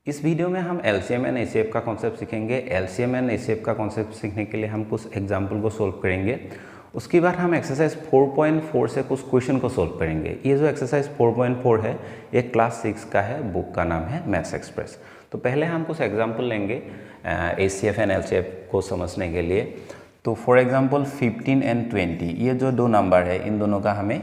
इस वीडियो में हम एलसीएम एंड एचसीएफ का कॉन्सेप्ट सीखेंगे। एलसीएम एंड एचसीएफ का कॉन्सेप्ट सीखने के लिए हम कुछ एग्जाम्पल को सोल्व करेंगे। उसके बाद हम एक्सरसाइज 4.4 से कुछ क्वेश्चन को सोल्व करेंगे। ये जो एक्सरसाइज 4.4 है ये क्लास 6 का है, बुक का नाम है मैथ्स एक्सप्रेस। तो पहले हम कुछ एग्जाम्पल लेंगे एचसीएफ एंड एलसीएफ को समझने के लिए। तो फॉर एग्जाम्पल 15 एंड 20, ये जो दो नंबर है इन दोनों का हमें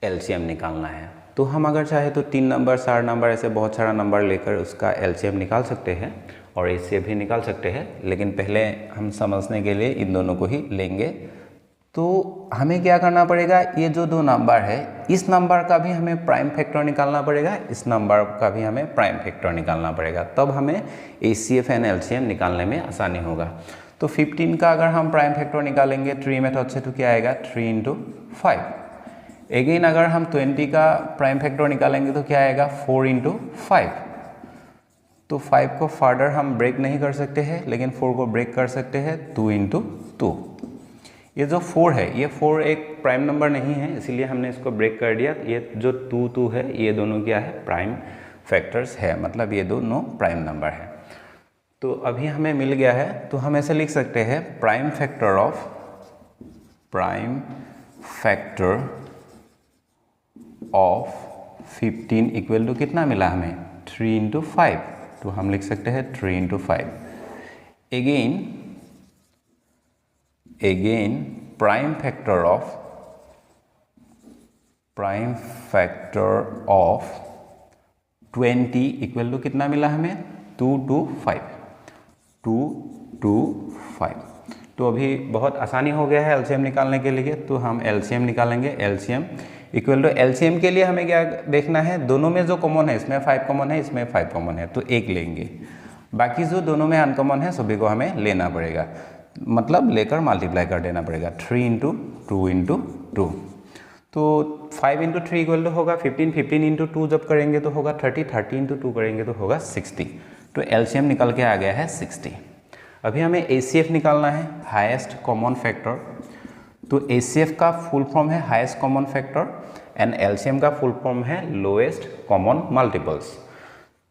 एलसीएम निकालना है। तो हम अगर चाहे तो 3 नंबर 4 नंबर ऐसे बहुत सारा नंबर लेकर उसका एलसीएम निकाल सकते हैं और एचसीएफ भी निकाल सकते हैं, लेकिन पहले हम समझने के लिए इन दोनों को ही लेंगे। तो हमें क्या करना पड़ेगा, ये जो दो नंबर है इस नंबर का भी हमें प्राइम फैक्टर निकालना पड़ेगा, इस नंबर का भी हमें प्राइम फैक्टर निकालना पड़ेगा, तब हमें एचसीएफ एंड एलसीएम निकालने में आसानी होगा। तो 15 का अगर हम प्राइम फैक्टर निकालेंगे ट्री मेथड से तो क्या आएगा 3 × 5। अगेन अगर हम 20 का प्राइम फैक्टर निकालेंगे तो क्या आएगा 4 × 5। तो 5 को फर्दर हम ब्रेक नहीं कर सकते हैं, लेकिन 4 को ब्रेक कर सकते हैं 2 × 2। ये जो 4 है ये 4 एक प्राइम नंबर नहीं है, इसीलिए हमने इसको ब्रेक कर दिया। ये जो 2 है ये दोनों क्या है प्राइम फैक्टर्स है, मतलब ये दोनों प्राइम नंबर है। तो अभी हमें मिल गया है, तो हम ऐसे लिख सकते हैं prime factor of 15 equal to कितना मिला हमें 3 × 5। तो हम लिख सकते हैं 3 × 5। Again prime factor of 20 equal to कितना मिला हमें 2 × 5। 2 × 5। तो अभी बहुत आसानी हो गया है एलसीएम निकालने के लिए, तो हम एलसीएम निकालेंगे। एलसीएम इक्वल टू एलसीएम के लिए हमें क्या देखना है, दोनों में जो कॉमन है इसमें 5 कॉमन है, इसमें 5 कॉमन है, तो एक लेंगे। बाकी जो दोनों में अनकॉमन है सभी को हमें लेना पड़ेगा, मतलब लेकर मल्टीप्लाई कर देना पड़ेगा 3 × 2 × 2। तो 5 × 3 इक्वल टू होगा 15। 15 × 2 जब करेंगे तो होगा 30। 30 × 2 करेंगे तो होगा 60। तो एलसीएम निकल के आ गया है 60। अभी हमें एचसीएफ निकालना है, हाईएस्ट कॉमन फैक्टर। तो एचसीएफ का फुल फॉर्म है highest common factor and LCM का फुल फॉर्म है लोएस्ट कॉमन मल्टीपल्स।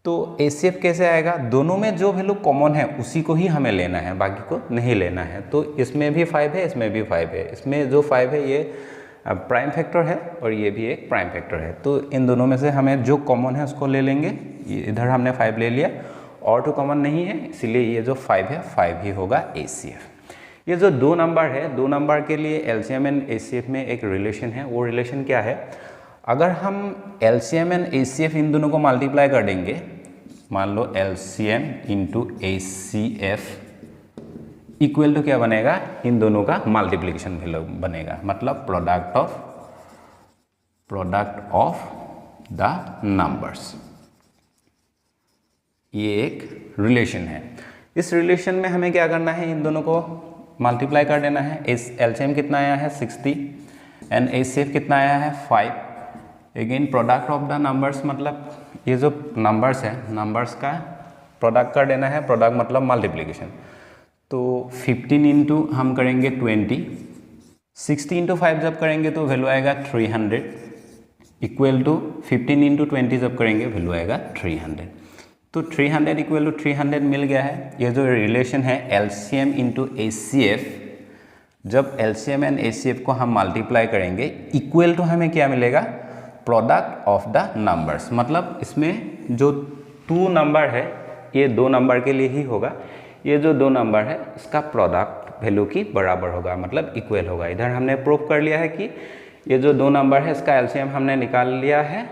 तो एचसीएफ कैसे आएगा, दोनों में जो वैल्यू कॉमन है उसी को ही हमें लेना है, बाकी को नहीं लेना है। तो इसमें भी 5 है, इसमें भी 5 है, इसमें जो 5 है ये प्राइम फैक्टर है और ये भी एक प्राइम फैक्टर है। तो इन दोनों में से हमें जो कॉमन है उसको ले लेंगे। इधर हमने 5 ले लिया और तो कॉमन नहीं है, इसीलिए ये जो 5 है 5 ही होगा एचसीएफ। ये जो दो नंबर है, दो नंबर के लिए एलसीएम एंड एचसीएफ में एक रिलेशन है। वो रिलेशन क्या है, अगर हम एलसीएम एंड एचसीएफ इन दोनों को मल्टीप्लाई कर देंगे, मान लो एलसीएम × एचसीएफ इक्वल टू क्या बनेगा, इन दोनों का मल्टीप्लिकेशन वैल्यू बनेगा, मतलब प्रोडक्ट ऑफ द नंबर्स। ये एक रिलेशन है। इस रिलेशन में हमें क्या करना है, इन दोनों को मल्टीप्लाई कर देना है। एलसीएम कितना आया है 60 एंड एचसीएफ कितना आया है 5। Again product of the numbers, मतलब ये जो नंबर्स है नंबर्स का प्रोडक्ट कर देना है। प्रोडक्ट मतलब मल्टीप्लिकेशन। तो 15 × हम करेंगे 20, 60 × 5 जब करेंगे तो वैल्यू आएगा 300 इक्वल टू 15 × 20 जब करेंगे वैल्यू आएगा 300। तो 300 इक्वल टू 300 मिल गया है। ये जो रिलेशन है एलसीएम × एचसीएफ, जब एलसीएम एंड एचसीएफ को हम मल्टीप्लाई करेंगे इक्वल टू हमें क्या मिलेगा, प्रोडक्ट ऑफ द नंबर्स। मतलब इसमें जो 2 नंबर है ये 2 नंबर के लिए ही होगा, ये जो 2 नंबर है इसका प्रोडक्ट वैल्यू की बराबर होगा, मतलब इक्वल होगा। इधर हमने प्रूव कर लिया है कि ये जो 2 नंबर है इसका एलसीएम हमने निकाल लिया है,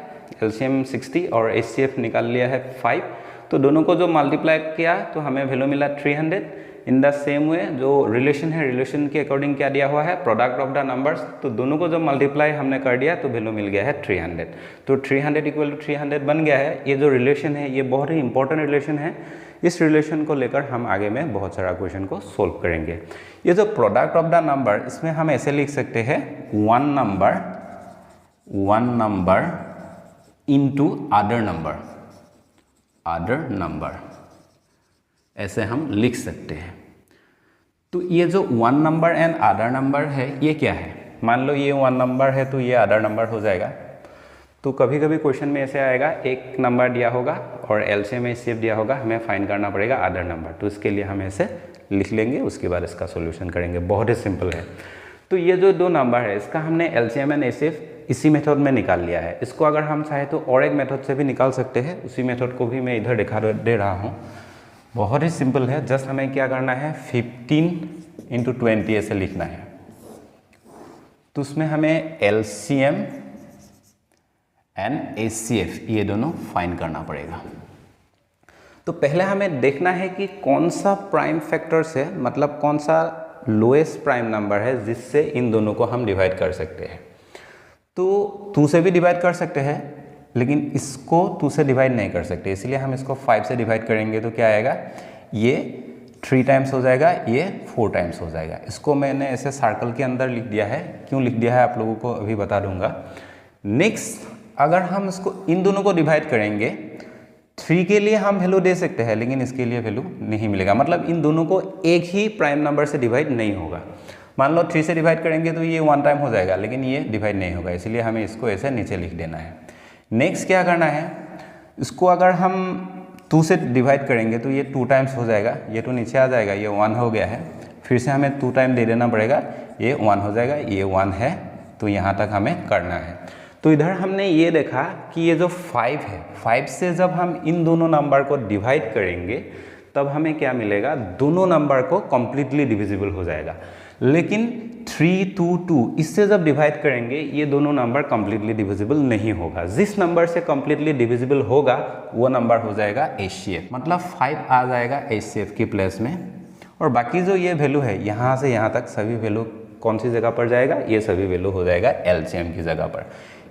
एलसीएम 60 और एचसीएफ निकाल लिया है 5। तो दोनों को जो मल्टीप्लाई किया तो हमें वैल्यू मिला 300। इन द सेम वे जो रिलेशन है, रिलेशन के अकॉर्डिंग क्या दिया हुआ है, प्रोडक्ट ऑफ द नंबर्स। तो दोनों को जो मल्टीप्लाई हमने कर दिया तो वैल्यू मिल गया है 300। तो 300 इक्वल टू 300 बन गया है। ये जो रिलेशन है ये बहुत ही इंपॉर्टेंट रिलेशन है। इस रिलेशन को लेकर हम आगे में बहुत सारा क्वेश्चन को सोल्व करेंगे। ये जो प्रोडक्ट ऑफ द नंबर, इसमें हम ऐसे लिख सकते हैं one number into other number, ऐसे हम लिख सकते हैं। तो ये जो 1 नंबर एंड अदर नंबर है ये क्या है, मान लो ये 1 नंबर है तो ये अदर नंबर हो जाएगा। तो कभी कभी क्वेश्चन में ऐसे आएगा, एक नंबर दिया होगा और एलसीएम एचसीएफ दिया होगा, हमें फाइंड करना पड़ेगा अदर नंबर। तो इसके लिए हम ऐसे लिख लेंगे, उसके बाद इसका सॉल्यूशन करेंगे। बहुत ही सिंपल है। तो ये जो दो नंबर है इसका हमने एलसीएम एंड एचसीएफ इसी मेथड में निकाल लिया है। इसको अगर हम चाहे तो और एक मेथड से भी निकाल सकते हैं, उसी मेथड को भी मैं इधर दिखा दे रहा हूँ। बहुत ही सिंपल है, जस्ट हमें क्या करना है 15 × 20 ऐसे लिखना है। तो उसमें हमें एलसीएम एंड एचसीएफ ये दोनों फाइंड करना पड़ेगा। तो पहले हमें देखना है कि कौन सा प्राइम फैक्टर्स है, मतलब कौन सा लोएस्ट प्राइम नंबर है जिससे इन दोनों को हम डिवाइड कर सकते हैं। तो 2 से भी डिवाइड कर सकते हैं, लेकिन इसको 2 से डिवाइड नहीं कर सकते, इसलिए हम इसको 5 से डिवाइड करेंगे। तो क्या आएगा, ये 3 टाइम्स हो जाएगा, ये 4 टाइम्स हो जाएगा। इसको मैंने ऐसे सर्कल के अंदर लिख दिया है। क्यों लिख दिया है आप लोगों को अभी बता दूंगा। नेक्स्ट अगर हम इसको इन दोनों को डिवाइड करेंगे, 3 के लिए हम वैल्यू दे सकते हैं, लेकिन इसके लिए वैल्यू नहीं मिलेगा। मतलब इन दोनों को एक ही प्राइम नंबर से डिवाइड नहीं होगा। मान लो 3 से डिवाइड करेंगे तो ये 1 टाइम हो जाएगा, लेकिन ये डिवाइड नहीं होगा, इसलिए हमें इसको ऐसे नीचे लिख देना है। नेक्स्ट क्या करना है, इसको अगर हम 2 से डिवाइड करेंगे तो ये 2 टाइम्स हो जाएगा, ये तो नीचे आ जाएगा, ये 1 हो गया है। फिर से हमें 2 टाइम दे देना पड़ेगा, ये 1 हो जाएगा, ये 1 है। तो यहाँ तक हमें करना है। तो इधर हमने ये देखा कि ये जो 5 है, 5 से जब हम इन दोनों नंबर को डिवाइड करेंगे तब हमें क्या मिलेगा, दोनों नंबर को कम्प्लीटली डिविजिबल हो जाएगा। लेकिन 3, 2, 2 इससे जब डिवाइड करेंगे ये दोनों नंबर कम्प्लीटली डिविजिबल नहीं होगा। जिस नंबर से कम्प्लीटली डिविजिबल होगा वो नंबर हो जाएगा एचसीएफ, मतलब 5 आ जाएगा एचसीएफ की प्लेस में। और बाकी जो ये वैल्यू है यहाँ से यहाँ तक सभी वैल्यू कौन सी जगह पर जाएगा, ये सभी वैल्यू हो जाएगा एलसीएम की जगह पर।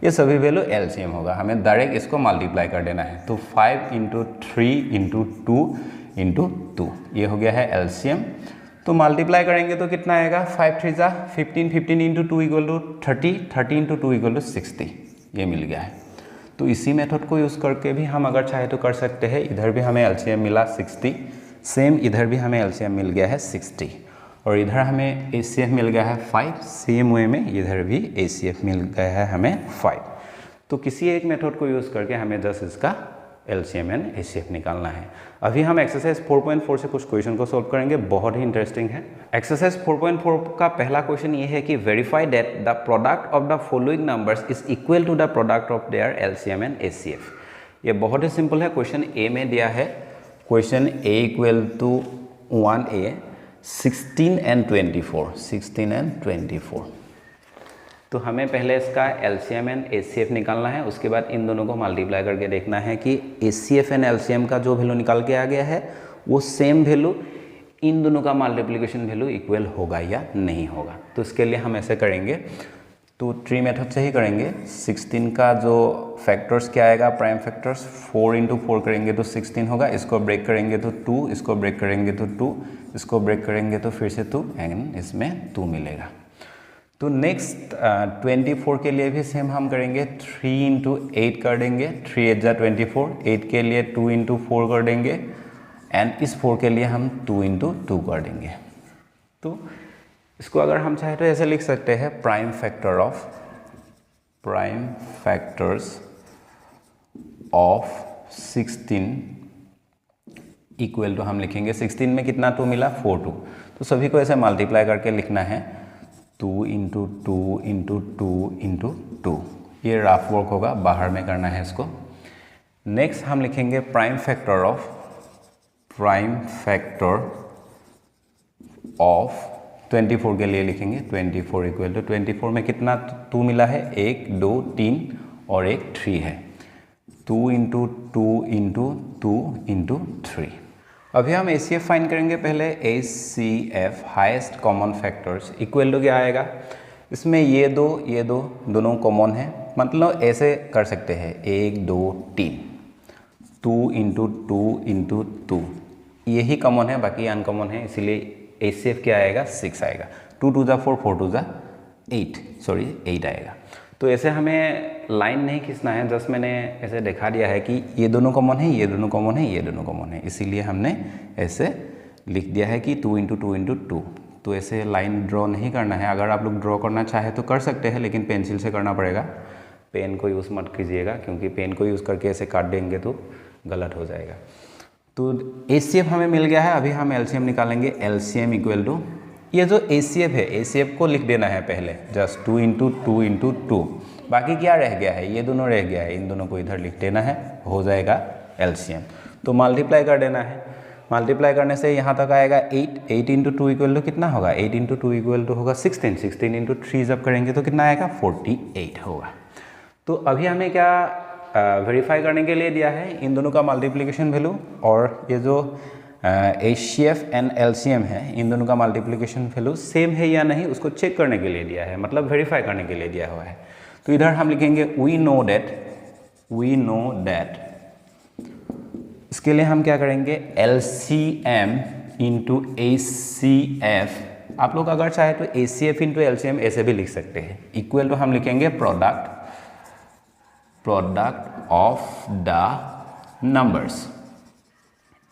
ये सभी वैल्यू एलसीएम होगा, हमें डायरेक्ट इसको मल्टीप्लाई कर देना है। तो 5 × 3 × 2 × 2 ये हो गया है एलसीएम। तो मल्टीप्लाई करेंगे तो कितना आएगा, 5 3 जा 15, 15 × 2 = 30, 30 × 2 = 60 ये मिल गया है। तो इसी मेथड को यूज़ करके भी हम अगर चाहे तो कर सकते हैं। इधर भी हमें एलसीएम मिला 60, सेम इधर भी हमें एलसीएम मिल गया है 60, और इधर हमें एचसीएफ मिल गया है 5। सेम वे में इधर भी एचसीएफ मिल गया है हमें 5। तो किसी एक मेथड को यूज़ करके हमें जस्ट इसका एलसीएम एंड एचसीएफ निकालना है। अभी हम एक्सरसाइज 4.4 से कुछ क्वेश्चन को सॉल्व करेंगे, बहुत ही इंटरेस्टिंग है। एक्सरसाइज 4.4 का पहला क्वेश्चन ये है कि verify that the product of the following numbers is equal to the product of their LCM and HCF. ये बहुत ही सिंपल है। क्वेश्चन ए में दिया है, question A = 1a 16 and 24, 16 and 24। तो हमें पहले इसका एलसीएम एंड एचसीएफ निकालना है, उसके बाद इन दोनों को मल्टीप्लाई करके देखना है कि एचसीएफ एंड एलसीएम का जो वैल्यू निकाल के आ गया है वो सेम वैल्यू इन दोनों का मल्टीप्लिकेशन वैल्यू इक्वल होगा या नहीं होगा। तो इसके लिए हम ऐसे करेंगे, तो ट्री मेथड से ही करेंगे। 16 का जो फैक्टर्स क्या आएगा, प्राइम फैक्टर्स 4 × 4 करेंगे तो 16 होगा, इसको ब्रेक करेंगे तो 2, इसको ब्रेक करेंगे तो 2, इसको ब्रेक करेंगे तो फिर से 2 एंड इसमें 2 मिलेगा। तो नेक्स्ट 24 के लिए भी सेम हम करेंगे, 3 × 8 कर देंगे, 3 8 जा 24, 8 के लिए 2 × 4 कर देंगे एंड इस 4 के लिए हम 2 × 2 कर देंगे। तो इसको अगर हम चाहे तो ऐसे लिख सकते हैं, prime factors of 16 equal to हम लिखेंगे 16 में कितना 2 मिला, 4 2। तो सभी को ऐसे मल्टीप्लाई करके लिखना है, 2 × 2 × 2 × 2। ये रफ वर्क होगा, बाहर में करना है इसको। नेक्स्ट हम लिखेंगे प्राइम फैक्टर ऑफ 24 के लिए लिखेंगे 24 = 24 में कितना 2 मिला है, 1 2 3 और एक 3 है, 2 × 2 × 2 × 3। अभी हम एचसीएफ फाइंड करेंगे। पहले HCF highest common factors equal to क्या आएगा, इसमें ये दो दोनों कॉमन है, मतलब ऐसे कर सकते हैं 1 2 3, 2 × 2 × 2 यही कॉमन है, बाकी अनकॉमन है, इसीलिए एचसीएफ क्या आएगा 6 आएगा। 2 2 जा 4, 4 2 जा 8 आएगा। तो ऐसे हमें लाइन नहीं खींचना है, जस्ट मैंने ऐसे दिखा दिया है कि ये दोनों कॉमन है, ये दोनों कॉमन है, ये दोनों कॉमन है, इसीलिए हमने ऐसे लिख दिया है कि 2 × 2 × 2। तो ऐसे लाइन ड्रॉ नहीं करना है। अगर आप लोग ड्रॉ करना चाहे तो कर सकते हैं, लेकिन पेंसिल से करना पड़ेगा। पेन को यूज़ मत कीजिएगा, क्योंकि पेन को यूज़ करके ऐसे काट देंगे तो गलत हो जाएगा। तो HCF हमें मिल गया है, अभी हम LCM निकालेंगे। LCM इक्वल टू, ये जो HCF है, HCF को लिख देना है पहले, जस्ट 2 इंटू 2 इंटू 2, बाकी क्या रह गया है, ये दोनों रह गया है, इन दोनों को इधर लिख देना है, हो जाएगा LCM। तो मल्टीप्लाई कर देना है, मल्टीप्लाई करने से यहाँ तक आएगा 8, 8 इंटू 2 इक्वल टू कितना होगा, 8 इंटू 2 इक्वल टू होगा 16, 16 इंटू 3 जब करेंगे तो कितना आएगा 48 होगा। तो अभी हमें क्या वेरीफाई करने के लिए दिया है, इन दोनों का मल्टीप्लिकेशन वैल्यू और ये जो HCF एंड LCM है, इन दोनों का मल्टीप्लिकेशन वैल्यू सेम है या नहीं उसको चेक करने के लिए दिया है, मतलब वेरीफाई करने के लिए दिया हुआ है। तो इधर हम लिखेंगे वी नो दैट, इसके लिए हम क्या करेंगे, LCM इंटू HCF, आप लोग अगर चाहे तो HCF इंटू LCM ऐसे भी लिख सकते हैं, इक्वल टू हम लिखेंगे प्रोडक्ट ऑफ द नंबर्स।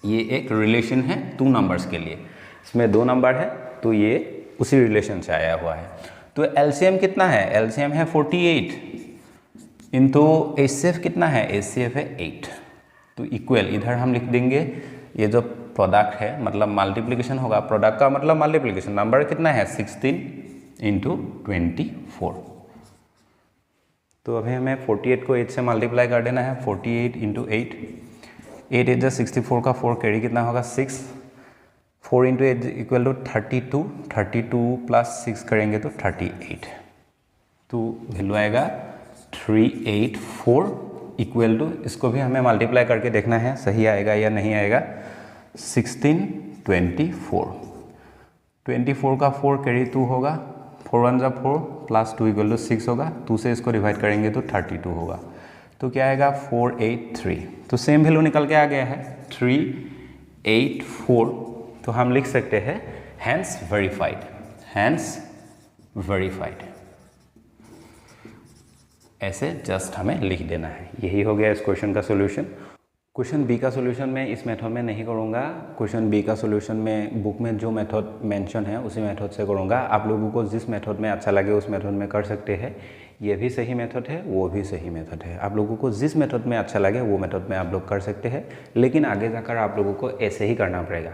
ये एक रिलेशन है 2 नंबर्स के लिए, इसमें 2 नंबर है तो ये उसी रिलेशन से आया हुआ है। तो LCM कितना है, LCM है 48 इंटू HCF कितना है, HCF है 8, तो इक्वल इधर हम लिख देंगे, ये जो प्रोडक्ट है मतलब मल्टीप्लिकेशन होगा, प्रोडक्ट का मतलब मल्टीप्लिकेशन, नंबर कितना है 16 इंटू 24। तो अभी हमें 48 को 8 से मल्टीप्लाई कर देना है, 48 इंटू 8, 8 8 64 का 4 कैरी कितना होगा 6, 4 इंटू 8 इक्वल टू 32, 32 प्लस 6 करेंगे तो 38, तो वैल्यू आएगा 384 इक्वल टू, इसको भी हमें मल्टीप्लाई करके देखना है सही आएगा या नहीं आएगा, 1624, 24 का 4 कैरी 2 होगा, 4 1 4 प्लस 2 इक्वल टू 6 होगा, 2 से इसको डिवाइड करेंगे तो 32 होगा, तो क्या आएगा 483, तो सेम वैल्यू निकल के आ गया है 384। तो हम लिख सकते हैं हैंस वेरीफाइड, ऐसे जस्ट हमें लिख देना है। यही हो गया इस क्वेश्चन का सोल्यूशन। क्वेश्चन बी का सोल्यूशन मैं इस मेथड में नहीं करूँगा, क्वेश्चन बी का सोल्यूशन में बुक में जो मेथड मेंशन है उसी मेथड से करूँगा। आप लोगों को जिस मेथड में अच्छा लगे उस मेथड में कर सकते हैं, ये भी सही मेथड है, वो भी सही मेथड है, आप लोगों को जिस मेथड में अच्छा लगे वो मेथड में आप लोग कर सकते हैं, लेकिन आगे जाकर आप लोगों को ऐसे ही करना पड़ेगा।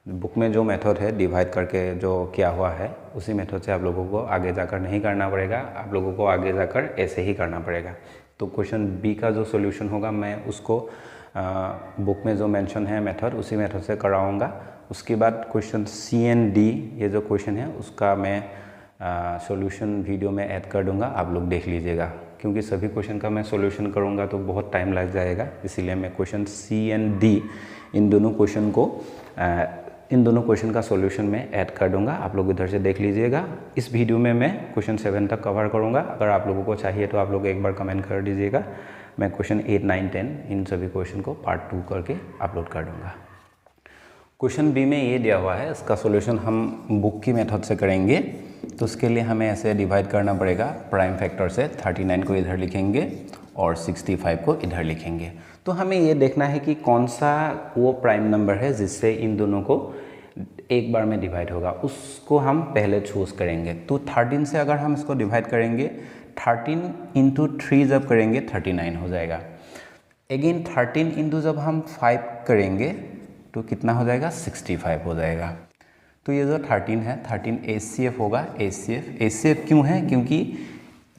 बुक में जो मेथड है डिवाइड करके जो किया हुआ है उसी मेथड से आप लोगों को आगे जाकर नहीं करना पड़ेगा, आप लोगों को आगे जाकर ऐसे ही करना पड़ेगा। तो क्वेश्चन बी का जो सोल्यूशन होगा मैं उसको बुक में जो मेंशन है मेथड उसी मेथड से कराऊंगा। उसके बाद क्वेश्चन सी एंड डी ये जो क्वेश्चन है उसका मैं सॉल्यूशन वीडियो में ऐड कर दूंगा, आप लोग देख लीजिएगा, क्योंकि सभी क्वेश्चन का मैं सॉल्यूशन करूंगा तो बहुत टाइम लग जाएगा, इसीलिए मैं क्वेश्चन सी एंड डी इन दोनों क्वेश्चन का सॉल्यूशन में ऐड कर दूंगा, आप लोग इधर से देख लीजिएगा। इस वीडियो में मैं क्वेश्चन 7 तक कवर करूंगा, अगर आप लोगों को चाहिए तो आप लोग एक बार कमेंट कर दीजिएगा, मैं क्वेश्चन 8, 9, 10 इन सभी क्वेश्चन को पार्ट 2 करके अपलोड कर दूंगा। क्वेश्चन बी में ये दिया हुआ है, इसका सॉल्यूशन हम बुक की मेथड से करेंगे, तो उसके लिए हमें ऐसे डिवाइड करना पड़ेगा प्राइम फैक्टर से, 39 को इधर लिखेंगे और 65 को इधर लिखेंगे। तो हमें ये देखना है कि कौन सा वो प्राइम नंबर है जिससे इन दोनों को एक बार में डिवाइड होगा, उसको हम पहले चूज़ करेंगे। तो 13 से अगर हम इसको डिवाइड करेंगे, 13 इंटू 3 जब करेंगे 39 हो जाएगा। अगेन 13 इंटू जब हम 5 करेंगे तो कितना हो जाएगा, 65 हो जाएगा। तो ये जो 13 है, 13 HCF होगा, HCF क्यों है, क्योंकि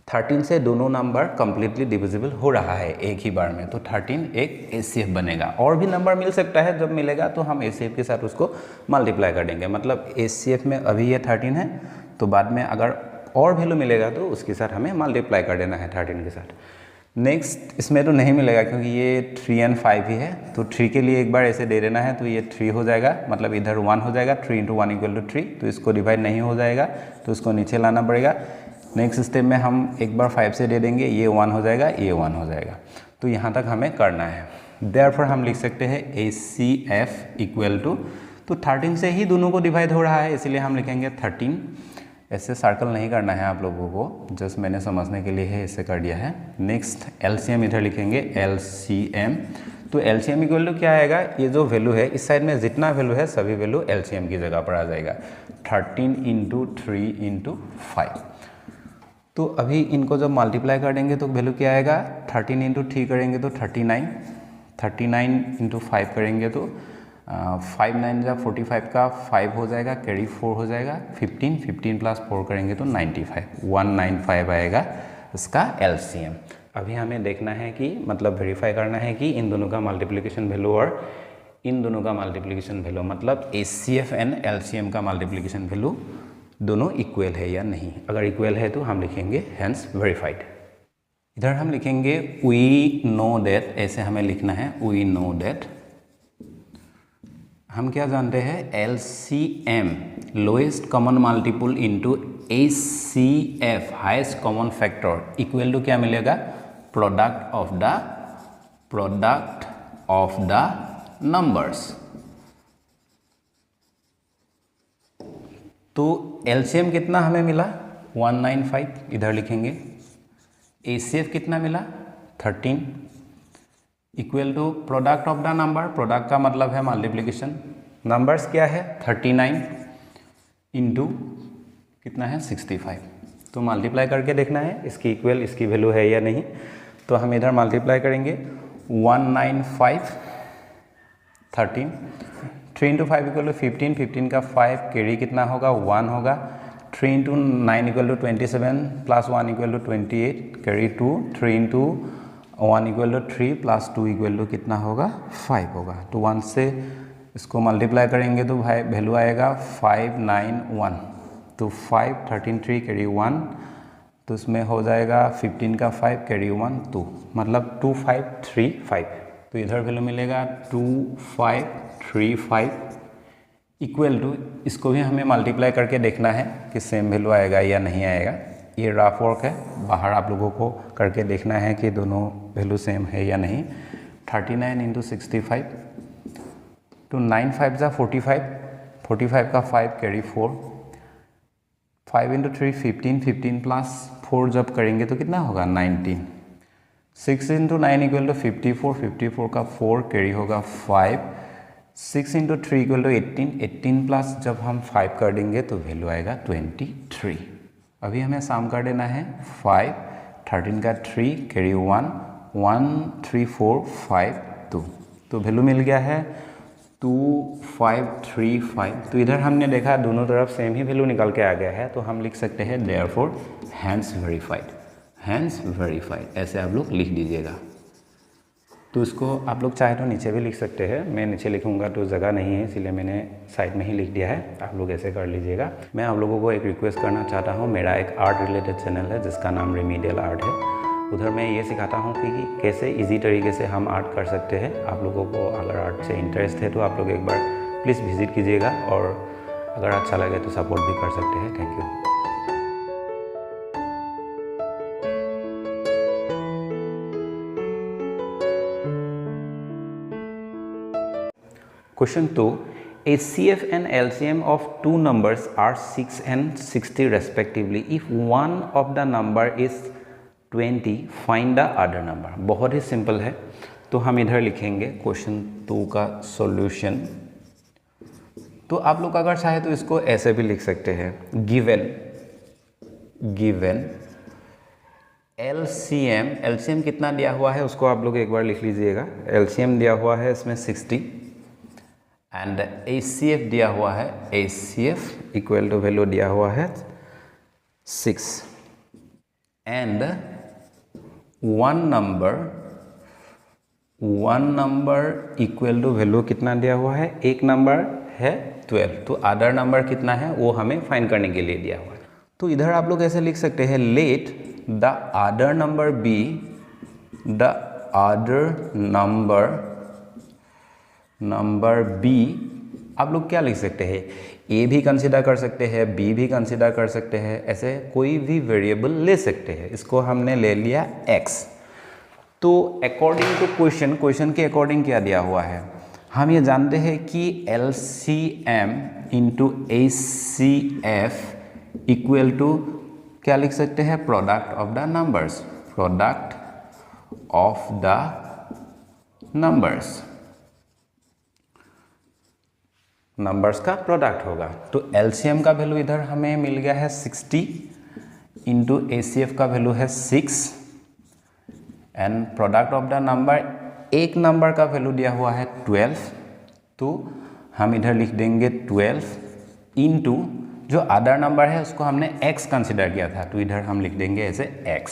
13 से दोनों नंबर कम्प्लीटली डिविजिबल हो रहा है एक ही बार में, तो 13 एक HCF बनेगा। और भी नंबर मिल सकता है, जब मिलेगा तो हम HCF के साथ उसको मल्टीप्लाई कर देंगे, मतलब HCF में अभी ये 13 है तो बाद में अगर और वैल्यू मिलेगा तो उसके साथ हमें मल्टीप्लाई कर देना है 13 के साथ। नेक्स्ट इसमें तो नहीं मिलेगा क्योंकि ये 3 और 5 ही है, तो 3 के लिए एक बार ऐसे दे देना है, तो ये 3 हो जाएगा, मतलब इधर 1 हो जाएगा, 3 इंटू 1 इक्वल टू 3, तो इसको डिवाइड नहीं हो जाएगा तो इसको नीचे लाना पड़ेगा। नेक्स्ट स्टेप में हम एक बार 5 से दे देंगे, ये 1 हो जाएगा, ये 1 हो जाएगा, तो यहाँ तक हमें करना है। देयरफॉर हम लिख सकते हैं HCF इक्वल टू, तो 13 से ही दोनों को डिवाइड हो रहा है इसलिए हम लिखेंगे 13, ऐसे सर्कल नहीं करना है आप लोगों को, जस्ट मैंने समझने के लिए है ऐसे कर दिया है। नेक्स्ट LCM इधर लिखेंगे LCM, तो LCM इक्वल टू क्या आएगा, ये जो वैल्यू है इस साइड में जितना वैल्यू है सभी वैल्यू LCM की जगह पर आ जाएगा, 13 इंटू 3 इंटू 5। तो अभी इनको जब मल्टीप्लाई कर देंगे तो वैल्यू क्या आएगा, 13 इंटू 3 करेंगे तो 39, 39 इंटू 5 करेंगे तो 5 9 जा 45 का 5 हो जाएगा, कैरी 4 हो जाएगा, 15 प्लस 4 करेंगे तो 95, 195 आएगा इसका एलसीएम। अभी हमें देखना है कि मतलब वेरीफाई करना है कि इन दोनों का मल्टीप्लिकेशन वैल्यू और इन दोनों का मल्टीप्लिकेशन वैल्यू मतलब एचसीएफ एंड एलसीएम का मल्टीप्लिकेशन वैल्यू दोनों इक्वल है या नहीं। अगर इक्वल है तो हम लिखेंगे हेंस वेरीफाइड। इधर हम लिखेंगे वी नो दैट, ऐसे हमें लिखना है वी नो दैट। हम क्या जानते हैं, LCM lowest common multiple into HCF highest common factor equal to क्या मिलेगा, प्रोडक्ट ऑफ द नंबर्स। तो एलसीएम कितना हमें मिला 195, इधर लिखेंगे। एचसीएफ कितना मिला 13 equal to product of the number, product का मतलब है मल्टीप्लिकेशन, नंबर्स क्या है 39 इंटू कितना है 65। तो मल्टीप्लाई करके देखना है इसकी इक्वल इसकी वैल्यू है या नहीं। तो हम इधर मल्टीप्लाई करेंगे 195 13, 3 इंटू 5 इक्वल टू 15, 15 का 5 कैरी कितना होगा 1 होगा, 3 into 9 equal to 27 plus 1 equal to 28 carry 2, 3 into 1 equal to 3 plus 2 equal to कितना होगा 5 होगा। तो 1 से इसको मल्टीप्लाई करेंगे तो भाई वैल्यू आएगा 591। तो 5 13 3 कैरी 1, तो इसमें हो जाएगा 15 का 5 कैरी 1 2 मतलब 2535। तो इधर वैल्यू मिलेगा 2535 इक्वल टू, इसको भी हमें मल्टीप्लाई करके देखना है कि सेम वैल्यू आएगा या नहीं आएगा। ये रफ वर्क है, बाहर आप लोगों को करके देखना है कि दोनों वैल्यू सेम है या नहीं। 39 इंटू 65 तो 9 5 जा 45, 45 का 5 कैरी 4, 5 इंटू 3 15, 15 प्लस 4 जब करेंगे तो कितना होगा 19, 6 इंटू 9 इक्वल टू 54, 54 का 4 कैरी होगा 5, 6 इंटू 3 इक्वल टू 18, 18 प्लस जब हम 5 कर देंगे तो वैल्यू आएगा 23। अभी हमें सम कर देना है 5 13 का 3 कैरी 1 1 3 4 5 2, तो वैल्यू मिल गया है 2535। तो इधर हमने देखा दोनों तरफ सेम ही वैल्यू निकल के आ गया है, तो हम लिख सकते हैं therefore hence verified, hence verified ऐसे आप लोग लिख दीजिएगा। तो इसको आप लोग चाहे तो नीचे भी लिख सकते हैं, मैं नीचे लिखूंगा तो जगह नहीं है इसलिए मैंने साइड में ही लिख दिया है, आप लोग ऐसे कर लीजिएगा। मैं आप लोगों को एक रिक्वेस्ट करना चाहता हूँ, मेरा एक आर्ट रिलेटेड चैनल है जिसका नाम रेमीडियल आर्ट है, उधर मैं ये सिखाता हूँ कि कैसे इजी तरीके से हम आर्ट कर सकते हैं। आप लोगों को अगर आर्ट से इंटरेस्ट है तो आप लोग एक बार प्लीज़ विजिट कीजिएगा, और अगर अच्छा लगे तो सपोर्ट भी कर सकते हैं। Thank you. Question 2. HCF and LCM of two numbers are 6 and 60 respectively. If one of the number is 20, find the other number. बहुत ही सिंपल है, तो हम इधर लिखेंगे क्वेश्चन 2 का सॉल्यूशन। तो आप लोग अगर चाहे तो इसको ऐसे भी लिख सकते हैं, गिवन LCM कितना दिया हुआ है उसको आप लोग एक बार लिख लीजिएगा। LCM दिया हुआ है इसमें 60 एंड HCF दिया हुआ है, HCF इक्वल टू वैल्यू दिया हुआ है 6 and one number equal to value कितना दिया हुआ है, एक नंबर है 12, तो अदर नंबर कितना है वो हमें फाइंड करने के लिए दिया हुआ है। तो इधर आप लोग ऐसे लिख सकते हैं, let the other number be number B. आप लोग क्या लिख सकते हैं, ए भी कंसीडर कर सकते हैं, बी भी कंसीडर कर सकते हैं, ऐसे कोई भी वेरिएबल ले सकते हैं। इसको हमने ले लिया x। तो अकॉर्डिंग टू क्वेश्चन के अकॉर्डिंग क्या दिया हुआ है, हम ये जानते हैं कि LCM into HCF equal to क्या लिख सकते हैं, product of the numbers, product of the numbers का प्रोडक्ट होगा। तो LCM का वैल्यू इधर हमें मिल गया है 60 इंटू HCF का वैल्यू है 6 and product of the number एक नंबर का वैल्यू दिया हुआ है 12, तो हम इधर लिख देंगे 12 इंटू जो अदर नंबर है उसको हमने x कंसिडर किया था, तो इधर हम लिख देंगे ऐसे x।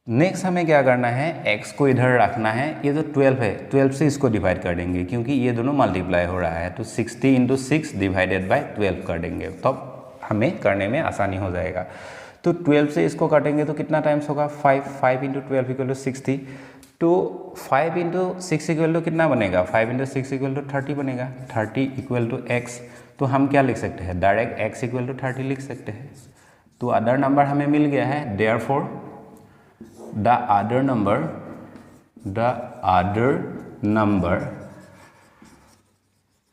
नेक्स्ट हमें क्या करना है, x को इधर रखना है, ये जो 12 है 12 से इसको डिवाइड कर देंगे क्योंकि ये दोनों मल्टीप्लाई हो रहा है, तो 60 इंटू 6 डिवाइडेड बाय 12 कर देंगे, तब तो हमें करने में आसानी हो जाएगा। तो 12 से इसको काटेंगे तो कितना टाइम्स होगा, 5 इंटू 12 इक्वल टू 60, तो 5 इंटू 6 इक्वल टू कितना बनेगा, 5 इंटू 6 इक्वल टू 30 बनेगा, 30 इक्वल टू x। तो हम क्या लिख सकते हैं, डायरेक्ट x इक्वल टू 30 लिख सकते हैं। तो अदर नंबर हमें मिल गया है, therefore the other number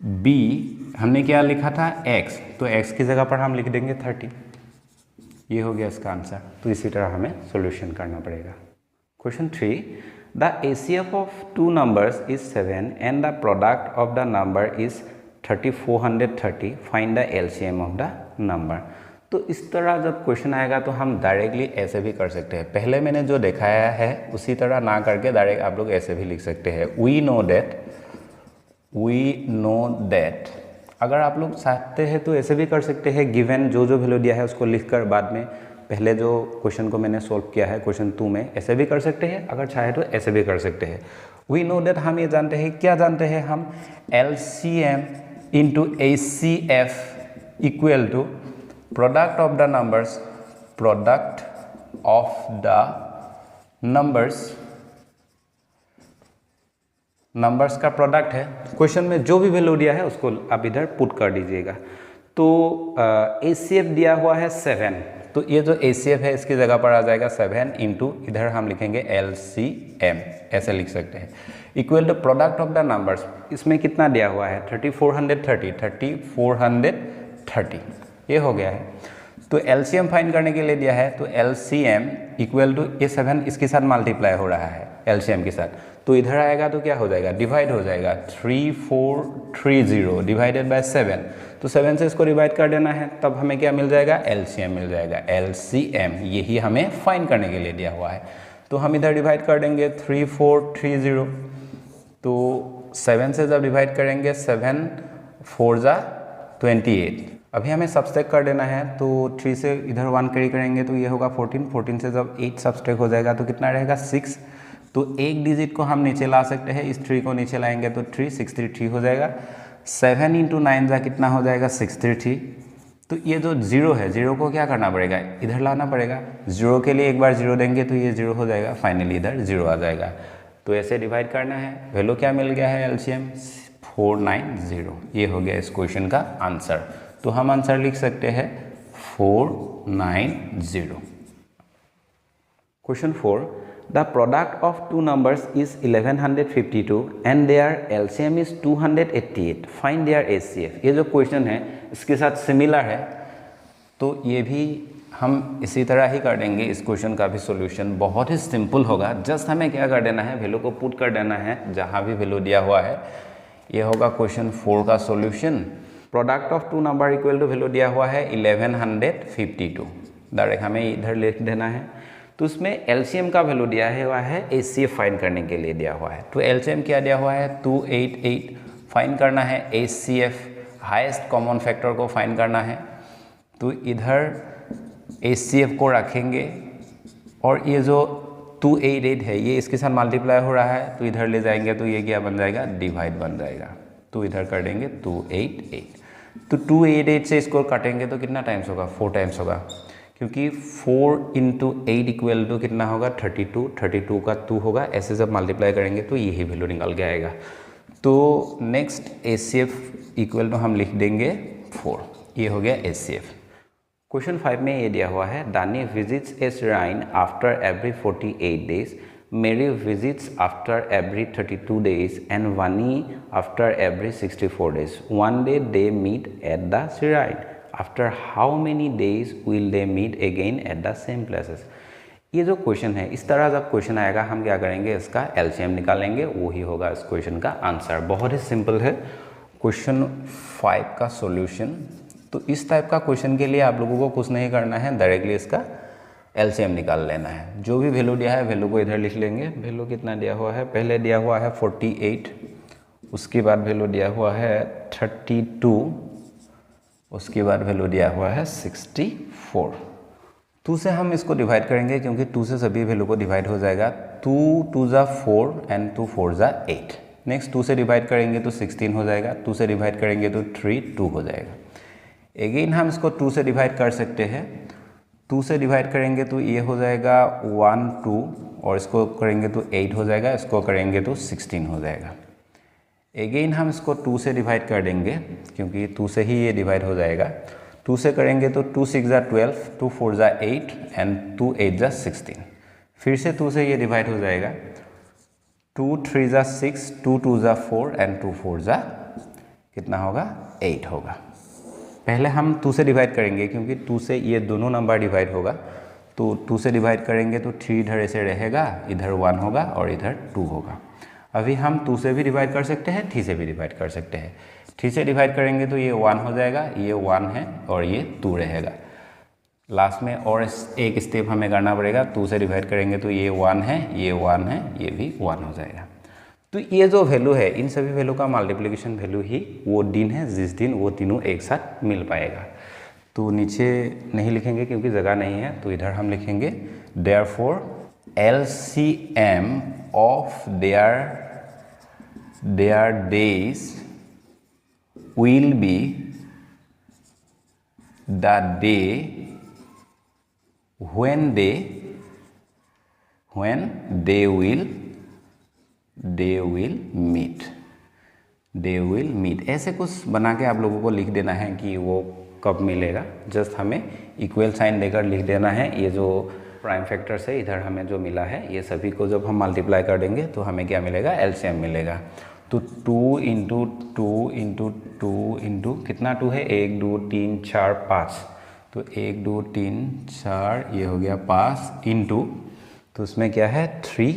b, हमने क्या लिखा था x, तो x की जगह पर हम लिख देंगे 30। ये हो गया इसका आंसर। तो इसी तरह हमें सॉल्यूशन करना पड़ेगा। Question 3, the ACF of two numbers is 7 and the product of the number is 3430, find the LCM of the number. तो इस तरह जब क्वेश्चन आएगा तो हम डायरेक्टली ऐसे भी कर सकते हैं। पहले मैंने जो दिखाया है उसी तरह ना करके डायरेक्ट आप लोग ऐसे भी लिख सकते हैं, वी नो दैट। अगर आप लोग चाहते हैं तो ऐसे भी कर सकते हैं, गिवन जो जो वैल्यू दिया है उसको लिखकर बाद में पहले जो क्वेश्चन को मैंने सोल्व किया है क्वेश्चन 2 में, ऐसे भी कर सकते हैं। अगर चाहे तो ऐसे भी कर सकते हैं। वी नो दैट हम ये जानते हैं, क्या जानते हैं हम, LCM into ACF equal to product of the numbers का प्रोडक्ट है। क्वेश्चन में जो भी वैल्यू दिया है उसको आप इधर पुट कर दीजिएगा। तो ACF दिया हुआ है 7, तो ये जो ACF है इसकी जगह पर आ जाएगा 7 इंटू इधर हम लिखेंगे LCM, ऐसे लिख सकते हैं, equal to product of the numbers. इसमें कितना दिया हुआ है, 3430, ये हो गया है। तो LCM फाइंड करने के लिए दिया है, तो LCM इक्वल टू ये 7 इसके साथ मल्टीप्लाई हो रहा है LCM के साथ, तो इधर आएगा तो क्या हो जाएगा, डिवाइड हो जाएगा, 3430 डिवाइडेड बाय 7, तो 7 से इसको डिवाइड कर देना है, तब हमें क्या मिल जाएगा, LCM मिल जाएगा। LCM यही हमें फाइंड करने के लिए दिया हुआ है, तो हम इधर डिवाइड कर देंगे 3430, तो 7 से जब डिवाइड करेंगे 7 4 जा 28। अभी हमें सब्सट्रैक्ट कर देना है, तो 3 से इधर 1 कैरी करेंगे तो ये होगा 14 से जब 8 सब्सट्रैक्ट हो जाएगा तो कितना रहेगा 6। तो एक डिजिट को हम नीचे ला सकते हैं, इस 3 को नीचे लाएंगे तो 633 हो जाएगा। 7 इंटू 9 जा कितना हो जाएगा 633। तो ये जो 0 है, 0 को क्या करना पड़ेगा, इधर लाना पड़ेगा। 0 के लिए एक बार 0 देंगे तो ये 0 हो जाएगा, फाइनली इधर 0 आ जाएगा। तो ऐसे डिवाइड करना है। वैल्यू क्या मिल गया है, LCM 490। ये हो गया इस क्वेश्चन का आंसर। तो हम आंसर लिख सकते हैं 490। Question 4, the product of two numbers is 1152 and their LCM is 288, find their ACF। ये जो क्वेश्चन है इसके साथ सिमिलर है, तो ये भी हम इसी तरह ही कर देंगे। इस क्वेश्चन का भी सॉल्यूशन बहुत ही सिंपल होगा। जस्ट हमें क्या कर देना है, वैल्यू को पुट कर देना है जहाँ भी वैल्यू दिया हुआ है। ये होगा क्वेश्चन 4 का solution. Product of two number equal to value दिया हुआ है 1152, डायरेक्ट हमें इधर लिख देना है। तो उसमें LCM का वैल्यू दिया हुआ है ACF फाइंड करने के लिए दिया हुआ है। तो LCM क्या दिया हुआ है 288, फाइंड करना है ACF, हाईएस्ट कॉमन फैक्टर को फाइंड करना है। तो इधर ACF को रखेंगे और ये जो 288 है ये इसके साथ मल्टीप्लाई हो रहा है, तो इधर ले जाएंगे तो ये क्या बन जाएगा, डिवाइड बन जाएगा। तो इधर कर देंगे 288। तो 288 से इसको काटेंगे तो कितना टाइम्स होगा, 4 टाइम्स होगा, क्योंकि 4 इंटू 8 इक्वल टू कितना होगा 32, 32 का 2 होगा। ऐसे जब मल्टीप्लाई करेंगे तो यही वैल्यू निकल के आएगा। तो नेक्स्ट ACF इक्वल टू हम लिख देंगे 4। ये हो गया ACF। क्वेश्चन 5 में ये दिया हुआ है, दानी विजिट्स ए श्राइन आफ्टर एवरी 48 डेज, मेरी visits after every 32 days and Vani after every 64 days. One day they meet at the shrine. After how many days will they meet again at the same places? ये जो question है, इस तरह जब question आएगा हम क्या करेंगे, इसका LCM निकालेंगे, वही होगा इस क्वेश्चन का आंसर। बहुत ही सिंपल है क्वेश्चन 5 का सॉल्यूशन। तो इस टाइप का क्वेश्चन के लिए आप लोगों को कुछ नहीं करना है, डायरेक्टली इसका एलसीएम निकाल लेना है। जो भी वैल्यू दिया है वैल्यू को इधर लिख लेंगे। वैल्यू कितना दिया हुआ है, पहले दिया हुआ है 48, उसके बाद वैल्यू दिया हुआ है 32, उसके बाद वैल्यू दिया हुआ है 64। 2 से हम इसको डिवाइड करेंगे क्योंकि 2 से सभी वैल्यू को डिवाइड हो जाएगा। 2 2 ज़ा 4 एंड 2 4 ज़ा 8। नेक्स्ट 2 से डिवाइड करेंगे तो 16 हो जाएगा, 2 से डिवाइड करेंगे तो 3 2 हो जाएगा। अगेन हम इसको 2 से डिवाइड कर सकते हैं। 2 से डिवाइड करेंगे तो ये हो जाएगा 1 2, और इसको करेंगे तो 8 हो जाएगा, इसको करेंगे तो 16 हो जाएगा। अगेन हम इसको 2 से डिवाइड कर देंगे क्योंकि 2 से ही ये डिवाइड हो जाएगा। 2 से करेंगे तो 2 6 ज़ा 12, 2 4 ज़ा 8 एंड 2 8 ज़ा 16। फिर से 2 से ये डिवाइड हो जाएगा। 2 3 ज़ा 6, 2 2 ज़ा 4 एंड 2 4 ज़ा कितना होगा, 8 होगा। पहले हम 2 से डिवाइड करेंगे क्योंकि 2 से ये दोनों नंबर डिवाइड होगा। तो 2 से डिवाइड करेंगे तो 3 इधर ऐसे रहेगा, इधर 1 होगा और इधर 2 होगा। अभी हम 2 से भी डिवाइड कर सकते हैं, 3 से भी डिवाइड कर सकते हैं। 3 से डिवाइड करेंगे तो ये 1 हो जाएगा, ये 1 है और ये 2 रहेगा। लास्ट में और एक स्टेप हमें करना पड़ेगा। 2 से डिवाइड करेंगे तो ये 1 है, ये 1 है, ये भी 1 हो जाएगा। तो ये जो वैल्यू है, इन सभी वैल्यू का मल्टीप्लिकेशन वैल्यू ही वो दिन है जिस दिन वो तीनों एक साथ मिल पाएगा। तो नीचे नहीं लिखेंगे क्योंकि जगह नहीं है, तो इधर हम लिखेंगे therefore LCM of their days will be the day when they will meet। ऐसे कुछ बना के आप लोगों को लिख देना है कि वो कब मिलेगा। जस्ट हमें इक्वल साइन देकर लिख देना है। ये जो प्राइम फैक्टर्स है, इधर हमें जो मिला है, ये सभी को जब हम मल्टीप्लाई कर देंगे तो हमें क्या मिलेगा, एलसीएम मिलेगा। तो 2 इंटू 2 इंटू 2 इंटू कितना 2 है, 1 2 3 4 5, तो 1 2 3 4, ये हो गया 5 इंटू, तो उसमें क्या है 3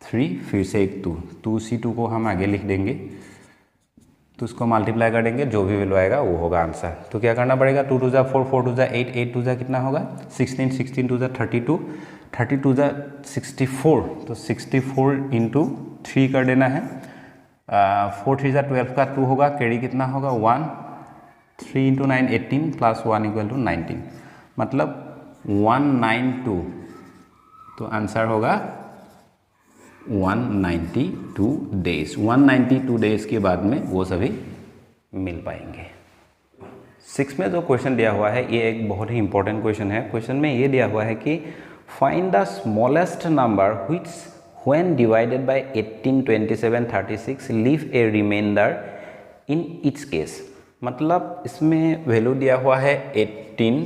फिर से एक 2 C2 को हम आगे लिख देंगे। तो उसको मल्टीप्लाई कर देंगे, जो भी वैल्यू आएगा वो होगा आंसर। तो क्या करना पड़ेगा, 2 2 ज़ा 4, 4 2 ज़ा 8, 8 2 ज़ा कितना होगा 16, 16 2 ज़ा 32, 32 ज़ा 64, तो 64 इंटू 3 कर देना है। 4 3 ज़ा 12 का 2 होगा, कैरी कितना होगा 1, 3 इंटू 9 18 प्लस 1 इक्वल टू 19, मतलब 192। तो आंसर होगा 192 डेज। 192 डेज के बाद में वो सभी मिल पाएंगे। 6 में जो क्वेश्चन दिया हुआ है ये एक बहुत ही इंपॉर्टेंट क्वेश्चन है। क्वेश्चन में ये दिया हुआ है कि find the smallest number which when divided by 18 27 36 leave a remainder in each case. मतलब इसमें वैल्यू दिया हुआ है 18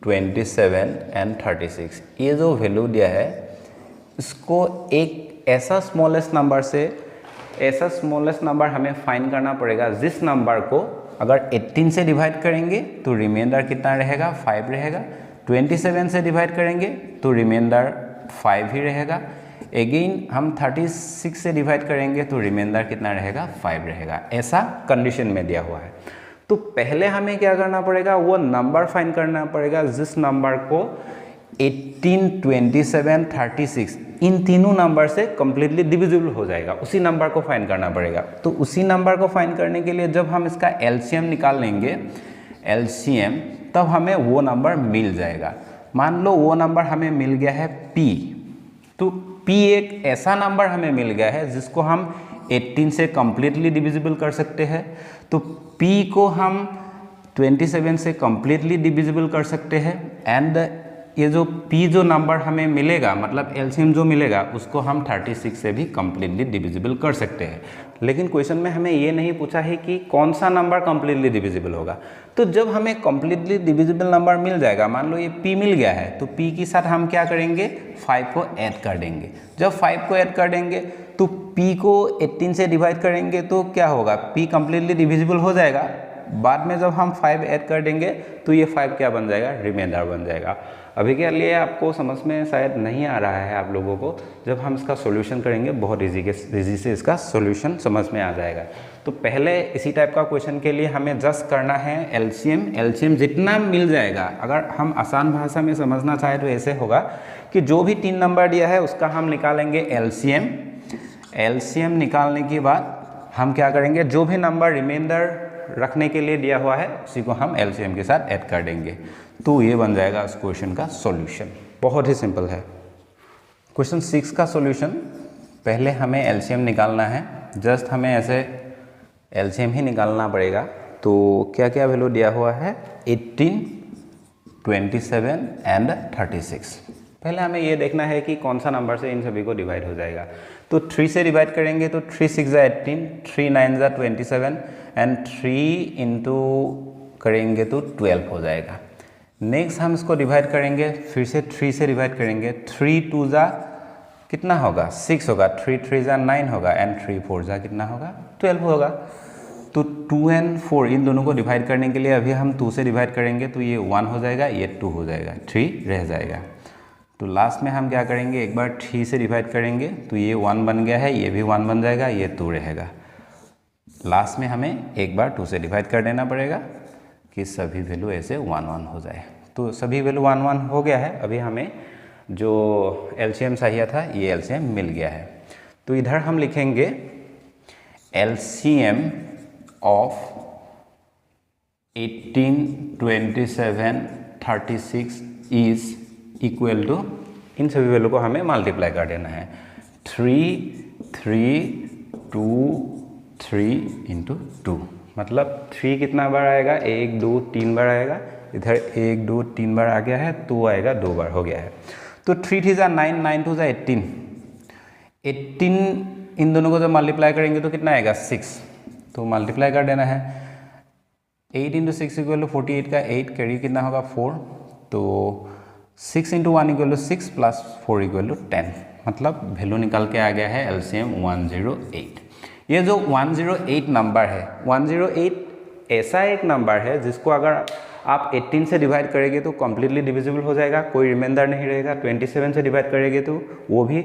27 एंड 36। ये जो वैल्यू दिया है इसको एक ऐसा स्मॉलेस्ट नंबर हमें फाइंड करना पड़ेगा जिस नंबर को अगर 18 से डिवाइड करेंगे तो रिमाइंडर कितना रहेगा 5 रहेगा, 27 से डिवाइड करेंगे तो रिमाइंडर 5 ही रहेगा, अगेन हम 36 से डिवाइड करेंगे तो रिमाइंडर कितना रहेगा 5 रहेगा। ऐसा कंडीशन में दिया हुआ है। तो पहले हमें क्या करना पड़ेगा, वो नंबर फाइंड करना पड़ेगा जिस नंबर को 18 27 36 इन तीनों नंबर से कंप्लीटली डिविजिबल हो जाएगा, उसी नंबर को फाइंड करना पड़ेगा। तो उसी नंबर को फाइंड करने के लिए जब हम इसका एलसीएम निकाल लेंगे, एलसीएम, तब हमें वो नंबर मिल जाएगा। मान लो वो नंबर हमें मिल गया है P, तो P एक ऐसा नंबर हमें मिल गया है जिसको हम 18 से कंप्लीटली डिविजिबल कर सकते हैं। तो P को हम 27 से कंप्लीटली डिविजिबल कर सकते हैं, एंड ये जो P जो नंबर हमें मिलेगा, मतलब एलसीएम जो मिलेगा, उसको हम 36 से भी कंप्लीटली डिविजिबल कर सकते हैं। लेकिन क्वेश्चन में हमें ये नहीं पूछा है कि कौन सा नंबर कंप्लीटली डिविजिबल होगा। तो जब हमें कंप्लीटली डिविजिबल नंबर मिल जाएगा, मान लो ये P मिल गया है, तो P के साथ हम क्या करेंगे 5 को ऐड कर देंगे। जब 5 को ऐड कर देंगे तो P को 18 से डिवाइड करेंगे तो क्या होगा, P कंप्लीटली डिविजिबल हो जाएगा। बाद में जब हम 5 ऐड कर देंगे तो ये 5 क्या बन जाएगा, रिमाइंडर बन जाएगा। अभी के लिए आपको समझ में शायद नहीं आ रहा है आप लोगों को, जब हम इसका सॉल्यूशन करेंगे बहुत इजी से इसका सॉल्यूशन समझ में आ जाएगा। तो पहले इसी टाइप का क्वेश्चन के लिए हमें जस्ट करना है एलसीएम जितना मिल जाएगा। अगर हम आसान भाषा में समझना चाहें तो ऐसे होगा कि जो भी 3 नंबर दिया है उसका हम निकालेंगे एलसीएम निकालने के बाद हम क्या करेंगे, जो भी नंबर रिमाइंडर रखने के लिए दिया हुआ है उसी को हम एलसीएम के साथ ऐड कर देंगे। तो ये बन जाएगा उस क्वेश्चन का सॉल्यूशन। बहुत ही सिंपल है। क्वेश्चन 6 का सॉल्यूशन, पहले हमें एलसीएम निकालना है। जस्ट हमें ऐसे एलसीएम ही निकालना पड़ेगा। तो क्या क्या वैल्यू दिया हुआ है, 18, 27 एंड 36। पहले हमें ये देखना है कि कौन सा नंबर से इन सभी को डिवाइड हो जाएगा। तो 3 से डिवाइड करेंगे तो 3 6 18, 3 9 27 एंड 3 इंटू करेंगे तो 12 हो जाएगा। नेक्स्ट हम इसको डिवाइड करेंगे, फिर से 3 से डिवाइड करेंगे, 3 2 कितना होगा 6 होगा, 3 3 9 होगा एंड 3 4 कितना होगा 12 होगा। तो 2 एंड 4 इन दोनों को डिवाइड करने के लिए अभी हम 2 से डिवाइड करेंगे तो ये 1 हो जाएगा, ये 2 हो जाएगा, 3 रह जाएगा। तो लास्ट में हम क्या करेंगे, एक बार 3 से डिवाइड करेंगे तो ये 1 बन गया है, ये भी 1 बन जाएगा, ये 2 रहेगा। लास्ट में हमें एक बार 2 से डिवाइड कर देना पड़ेगा कि सभी वैल्यू ऐसे 1 1 हो जाए। तो सभी वैल्यू 1 1 हो गया है। अभी हमें जो एलसीएम चाहिए था ये एलसीएम मिल गया है। तो इधर हम लिखेंगे LCM of 18, 27, 36 is equal to, इन सभी वैल्यू को हमें मल्टीप्लाई कर देना है, 3 3 2 3 इंटू 2। मतलब 3 कितना बार आएगा, 1 2 3 बार आएगा। इधर 1 2 3 बार आ गया है, 2 आएगा 2 बार हो गया है। तो 3 3 9, 9 2 18, 18 इन दोनों को जब मल्टीप्लाई करेंगे तो कितना आएगा 6। तो मल्टीप्लाई कर देना है, 8 इंटू 6 इक्वल टू 48 का 8 कैरी कितना होगा 4। तो 6 into 1 equal to 6 plus 4 equal to 10। मतलब वैल्यू निकल के आ गया है एलसीएम 108। ये जो 108 नंबर है, 108 ऐसा एक नंबर है जिसको अगर आप 18 से डिवाइड करेंगे तो कम्प्लीटली डिविजिबल हो जाएगा, कोई रिमाइंडर नहीं रहेगा। 27 से डिवाइड करेंगे तो वो भी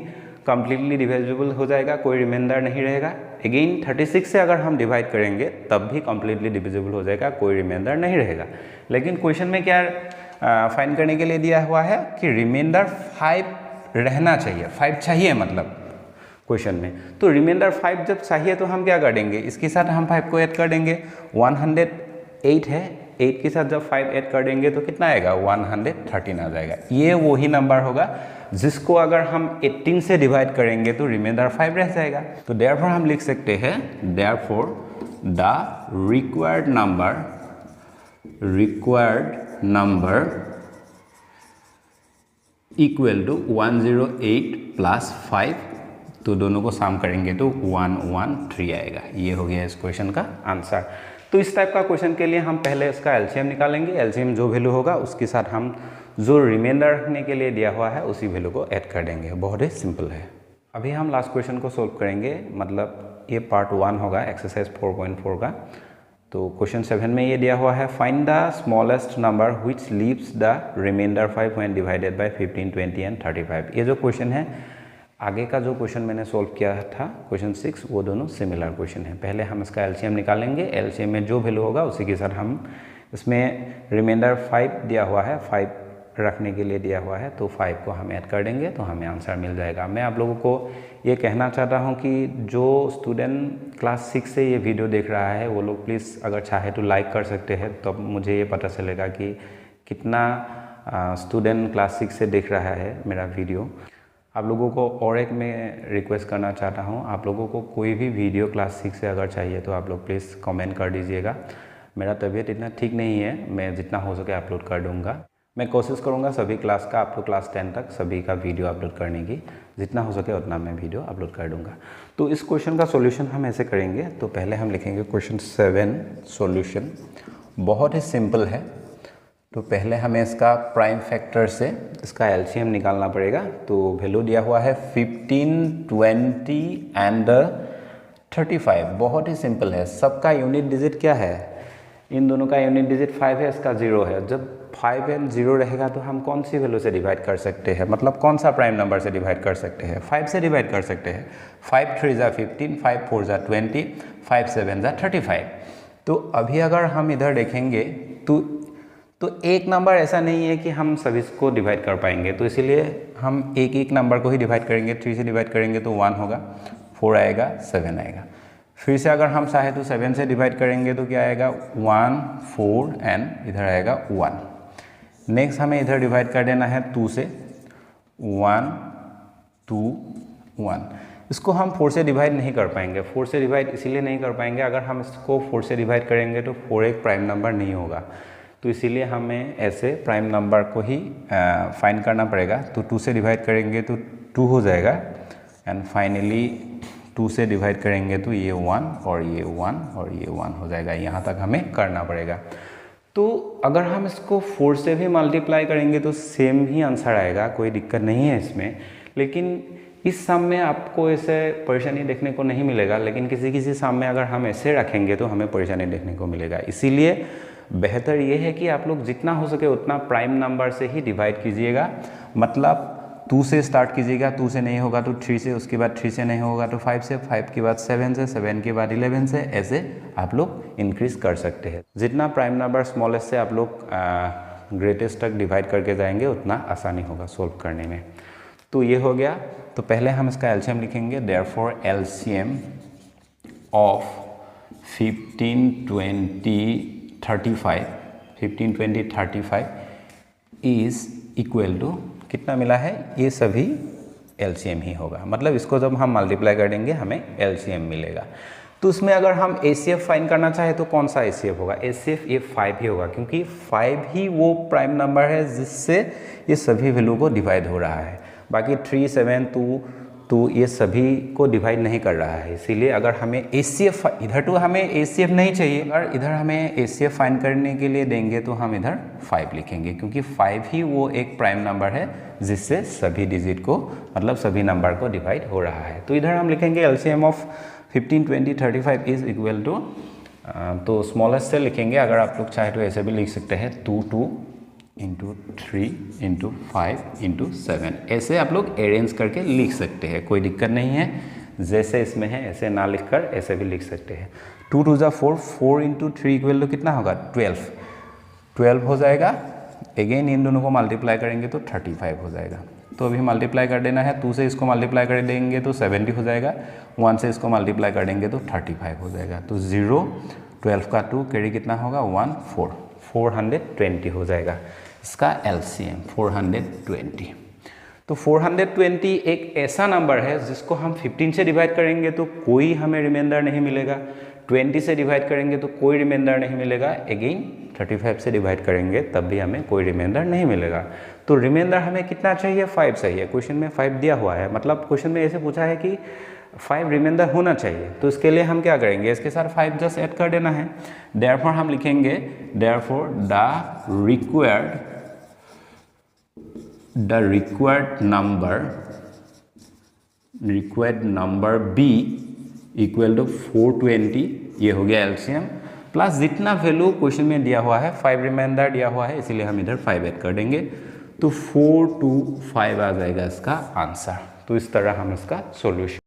कम्प्लीटली डिविजिबल हो जाएगा, कोई रिमाइंडर नहीं रहेगा। अगेन 36 से अगर हम डिवाइड करेंगे तब भी कम्प्लीटली डिविजिबल हो जाएगा, कोई रिमाइंडर नहीं रहेगा। लेकिन क्वेश्चन में क्या फाइंड करने के लिए दिया हुआ है कि रिमाइंडर 5 रहना चाहिए, 5 चाहिए मतलब क्वेश्चन में। तो रिमाइंडर 5 जब चाहिए तो हम क्या कर देंगे, इसके साथ हम 5 को ऐड कर देंगे। 108 है, 8 के साथ जब 5 ऐड कर देंगे तो कितना आएगा 113 आ जाएगा। ये वही नंबर होगा जिसको अगर हम 18 से डिवाइड करेंगे तो रिमाइंडर 5 रह जाएगा। तो देयरफॉर हम लिख सकते हैं therefore the required number equal to 108 plus 5। तो दोनों को सम करेंगे तो 113 आएगा। ये हो गया इस क्वेश्चन का आंसर। तो इस टाइप का क्वेश्चन के लिए हम पहले इसका एलसीएम निकालेंगे। एलसीएम जो वैल्यू होगा उसके साथ हम जो रिमाइंडर रखने के लिए दिया हुआ है उसी वैल्यू को ऐड कर देंगे। बहुत ही सिंपल है। अभी हम लास्ट क्वेश्चन को सोल्व करेंगे, मतलब ये पार्ट 1 होगा एक्सरसाइज 4.4 का। तो क्वेश्चन 7 में ये दिया हुआ है, find the smallest number which leaves the remainder 5 when divided by 15, 20 and 35। ये जो क्वेश्चन है, आगे का जो क्वेश्चन मैंने सोल्व किया था क्वेश्चन 6, वो दोनों सिमिलर क्वेश्चन है। पहले हम इसका एलसीएम निकालेंगे। एलसीएम में जो वैल्यू होगा उसी के साथ हम इसमें रिमाइंडर 5 दिया हुआ है, 5 रखने के लिए दिया हुआ है, तो 5 को हम ऐड कर देंगे तो हमें आंसर मिल जाएगा। मैं आप लोगों को ये कहना चाहता हूँ कि जो स्टूडेंट क्लास 6 से ये वीडियो देख रहा है वो लोग प्लीज़ अगर चाहे तो लाइक कर सकते हैं, तो मुझे ये पता चलेगा कि कितना स्टूडेंट क्लास 6 से देख रहा है मेरा वीडियो। आप लोगों को और एक मैं रिक्वेस्ट करना चाहता हूँ, आप लोगों को कोई भी वीडियो क्लास 6 से अगर चाहिए तो आप लोग प्लीज़ कमेंट कर दीजिएगा। मेरा तबीयत इतना ठीक नहीं है, मैं जितना हो सके अपलोड कर दूँगा। मैं कोशिश करूँगा सभी क्लास का अप टू क्लास 10 तक सभी का वीडियो अपलोड करने की, जितना हो सके उतना मैं वीडियो अपलोड कर दूँगा। तो इस क्वेश्चन का सॉल्यूशन हम ऐसे करेंगे। तो पहले हम लिखेंगे क्वेश्चन 7 सॉल्यूशन। बहुत ही सिंपल है। तो पहले हमें इसका प्राइम फैक्टर से इसका एलसीएम निकालना पड़ेगा। तो वैल्यू दिया हुआ है 15, 20 एंड 35। बहुत ही सिंपल है। सबका यूनिट डिजिट क्या है इन दोनों का यूनिट डिजिट 5 है, इसका 0 है। जब 5 एंड 0 रहेगा तो हम कौन सी वैल्यू से डिवाइड कर सकते हैं, मतलब कौन सा प्राइम नंबर से डिवाइड कर सकते हैं? 5 से डिवाइड कर सकते हैं। 5 3 ज़ा 15, 5 4 ज़ा 20, 5 7 ज़ा 35। तो अभी अगर हम इधर देखेंगे तो एक नंबर ऐसा नहीं है कि हम सभी को डिवाइड कर पाएंगे, तो इसीलिए हम एक एक नंबर को ही डिवाइड करेंगे। 3 से डिवाइड करेंगे तो 1 होगा, 4 आएगा, 7 आएगा। फिर से अगर हम चाहे तो 7 से डिवाइड करेंगे तो क्या आएगा? 1 4 एंड इधर आएगा 1। नेक्स्ट हमें इधर डिवाइड कर देना है 2 से, 1 2 1। इसको हम 4 से डिवाइड नहीं कर पाएंगे। 4 से डिवाइड इसीलिए नहीं कर पाएंगे, अगर हम इसको 4 से डिवाइड करेंगे तो 4 एक प्राइम नंबर नहीं होगा, तो इसीलिए हमें ऐसे प्राइम नंबर को ही फाइंड करना पड़ेगा। तो 2 से डिवाइड करेंगे तो 2 हो जाएगा एंड फाइनली 2 से डिवाइड करेंगे तो ये 1 और ये 1 और ये 1 हो जाएगा। यहाँ तक हमें करना पड़ेगा। तो अगर हम इसको 4 से भी मल्टीप्लाई करेंगे तो सेम ही आंसर आएगा, कोई दिक्कत नहीं है इसमें। लेकिन इस सम में आपको ऐसे परेशानी देखने को नहीं मिलेगा, लेकिन किसी किसी सम में अगर हम ऐसे रखेंगे तो हमें परेशानी देखने को मिलेगा। इसीलिए बेहतर ये है कि आप लोग जितना हो सके उतना प्राइम नंबर से ही डिवाइड कीजिएगा। मतलब 2 से स्टार्ट कीजिएगा, 2 से नहीं होगा तो 3 से, उसके बाद 3 से नहीं होगा तो 5 से, 5 के बाद 7 से, 7 के बाद 11 से, ऐसे आप लोग इंक्रीज कर सकते हैं। जितना प्राइम नंबर स्मॉलेस्ट से आप लोग ग्रेटेस्ट तक डिवाइड करके जाएंगे उतना आसानी होगा सोल्व करने में। तो ये हो गया। तो पहले हम इसका एलसीएम लिखेंगे। Therefore LCM of 15 20 35 15 20 35 is equal to कितना मिला है? ये सभी एलसीएम ही होगा, मतलब इसको जब हम मल्टीप्लाई कर देंगे हमें एलसीएम मिलेगा। तो उसमें अगर हम एचसीएफ फाइंड करना चाहे तो कौन सा एचसीएफ होगा? एचसीएफ ये 5 ही होगा, क्योंकि 5 ही वो प्राइम नंबर है जिससे ये सभी वैल्यू को डिवाइड हो रहा है। बाकी 3 7 2 ये सभी को डिवाइड नहीं कर रहा है। इसीलिए अगर हमें एचसीएफ, इधर तो हमें एचसीएफ नहीं चाहिए, अगर इधर हमें एचसीएफ फाइंड करने के लिए देंगे तो हम इधर 5 लिखेंगे, क्योंकि 5 ही वो एक प्राइम नंबर है जिससे सभी डिजिट को, मतलब सभी नंबर को डिवाइड हो रहा है। तो इधर हम लिखेंगे LCM of 15 20 35 is equal to, तो स्मॉलेस्ट से लिखेंगे। अगर आप लोग चाहे तो ऐसे भी लिख सकते हैं 2 2 इंटू 3 इंटू 5 इंटू 7, ऐसे आप लोग अरेंज करके लिख सकते हैं, कोई दिक्कत नहीं है। जैसे इसमें है ऐसे ना लिखकर ऐसे भी लिख सकते हैं। 2 2 जा 4, 4 इंटू 3 इक्वल टू कितना होगा? 12 हो जाएगा। अगेन इन दोनों को मल्टीप्लाई करेंगे तो 35 हो जाएगा। तो अभी मल्टीप्लाई कर देना है। 2 से इसको मल्टीप्लाई कर देंगे तो 70 हो जाएगा। 1 से इसको मल्टीप्लाई कर देंगे तो 35 हो जाएगा। तो 0 12 का 2 कैरी कितना होगा? 1 4 420 हो जाएगा इसका एलसीएम 420। तो 420 एक ऐसा नंबर है जिसको हम 15 से डिवाइड करेंगे तो कोई हमें रिमाइंडर नहीं मिलेगा, 20 से डिवाइड करेंगे तो कोई रिमाइंडर नहीं मिलेगा, अगेन 35 से डिवाइड करेंगे तब भी हमें कोई रिमाइंडर नहीं मिलेगा। तो रिमाइंडर हमें कितना चाहिए? 5 चाहिए। क्वेश्चन में 5 दिया हुआ है, मतलब क्वेश्चन में ऐसे पूछा है कि 5 रिमाइंडर होना चाहिए। तो इसके लिए हम क्या करेंगे? इसके साथ 5 जस्ट ऐड कर देना है। देयरफॉर हम लिखेंगे therefore the required number be equal to 420, ये हो गया एलसीएम, प्लस जितना वैल्यू क्वेश्चन में दिया हुआ है 5 रिमाइंडर दिया हुआ है, इसीलिए हम इधर 5 ऐड कर देंगे। तो 425 आ जाएगा इसका आंसर। तो इस तरह हम इसका सॉल्यूशन